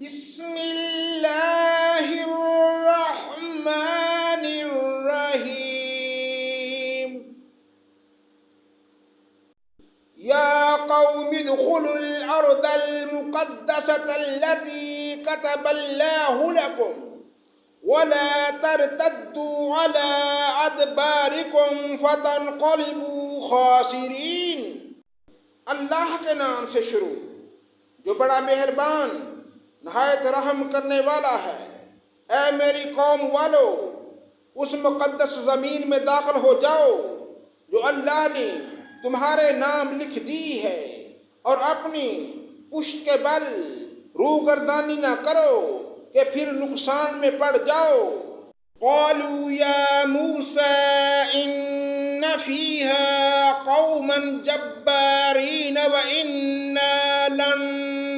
بسم اللہ الرحمن الرحیم یا قوم ادخلوا الارض المقدسة التي كتب الله لكم ولا ترتدوا على ادباركم فتنقلبوا خاسرین۔ اللہ کے نام سے شروع جو بڑا مہربان نہایت رحم کرنے والا ہے۔ اے میری قوم والو، اس مقدس زمین میں داخل ہو جاؤ جو اللہ نے تمہارے نام لکھ دی ہے، اور اپنی پشت کے بل روگردانی نہ کرو کہ پھر نقصان میں پڑ جاؤ۔ قالوا یا موسیٰ ان فیہا قوما جبارین وإنا لن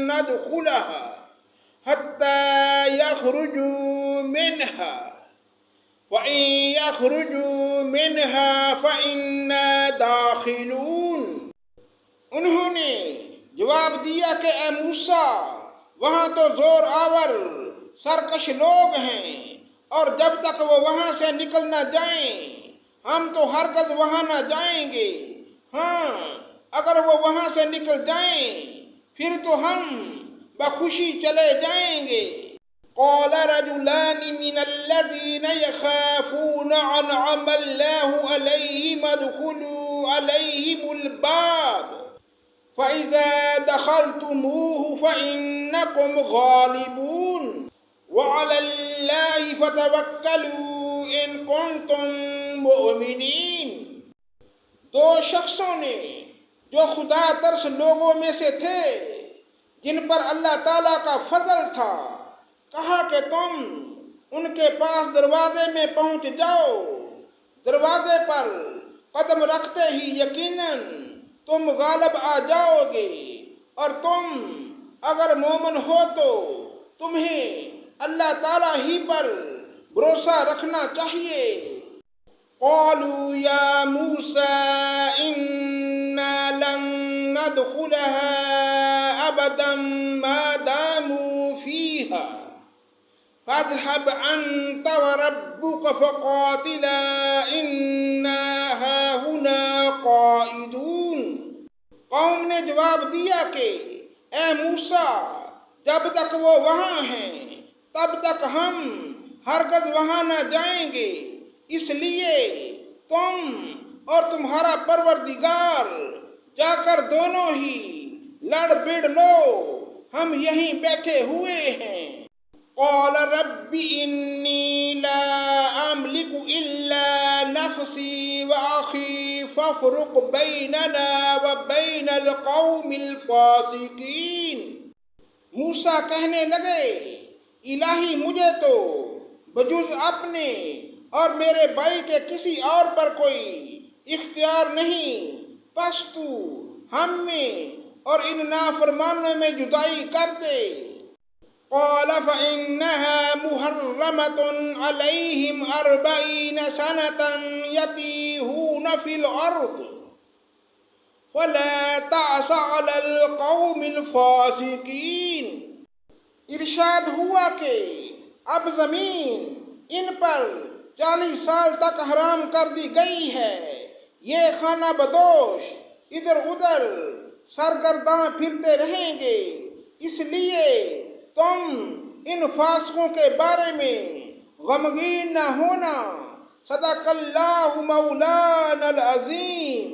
ندخلها حتى يخرجوا منها وإن يخرجوا منها فإنا داخلون۔ انہوں نے جواب دیا کہ اے موسیٰ، وہاں تو زور آور سرکش لوگ ہیں، اور جب تک وہ وہاں سے نکل نہ جائیں ہم تو ہرگز وہاں نہ جائیں گے۔ ہاں، اگر وہ وہاں سے نکل جائیں پھر تو ہم بخوشی چلے جائیں گے۔ قال رجلان من الذين يخافون أنعم الله عليهم ادخلوا عليهم الباب فإذا دخلتموه فإنكم غالبون وعلى الله فتوكلوا إن كنتم مؤمنين۔ دو شخصوں نے جو خدا ترس لوگوں میں سے تھے، جن پر اللہ تعالیٰ کا فضل تھا، کہا کہ تم ان کے پاس دروازے میں پہنچ جاؤ۔ دروازے پر قدم رکھتے ہی یقیناً تم غالب آ جاؤ گے، اور تم اگر مومن ہو تو تمہیں اللہ تعالیٰ ہی پر بھروسہ رکھنا چاہیے۔ قالوا یا موسیٰ انا لن ندخلها ابدا ما داموا فيها فاذهب انت وربك فقاتلا انا هاهنا قاعدون۔ قوم نے جواب دیا کہ اے موسیٰ، جب تک وہ وہاں ہیں تب تک ہم ہرگز وہاں نہ جائیں گے، اس لیے تم اور تمہارا پروردگار جا کر دونوں ہی لڑ بڑ لو، ہم یہیں بیٹھے ہوئے ہیں۔ قال رب انی لا املک الا نفسی واخی فافرق بیننا وبین القوم الفاسقین۔ موسیٰ کہنے لگے، الہی مجھے تو بجز اپنے اور میرے بھائی کے کسی اور پر کوئی اختیار نہیں، پس تو ہم میں اور ان نافرمانوں میں جدائی کر دے۔ قال فإنها محرمة عليهم 40 سنة يتيهون في الأرض ولا تعس على القوم الفاسقين۔ ارشاد ہوا کہ اب زمین ان پر 40 سال تک حرام کر دی گئی ہے، یہ خانہ بدوش ادھر ادھر سرگرداں پھرتے رہیں گے، اس لیے تم ان فاسقوں کے بارے میں غمگین نہ ہونا۔ صدق اللہ مولانا العظیم۔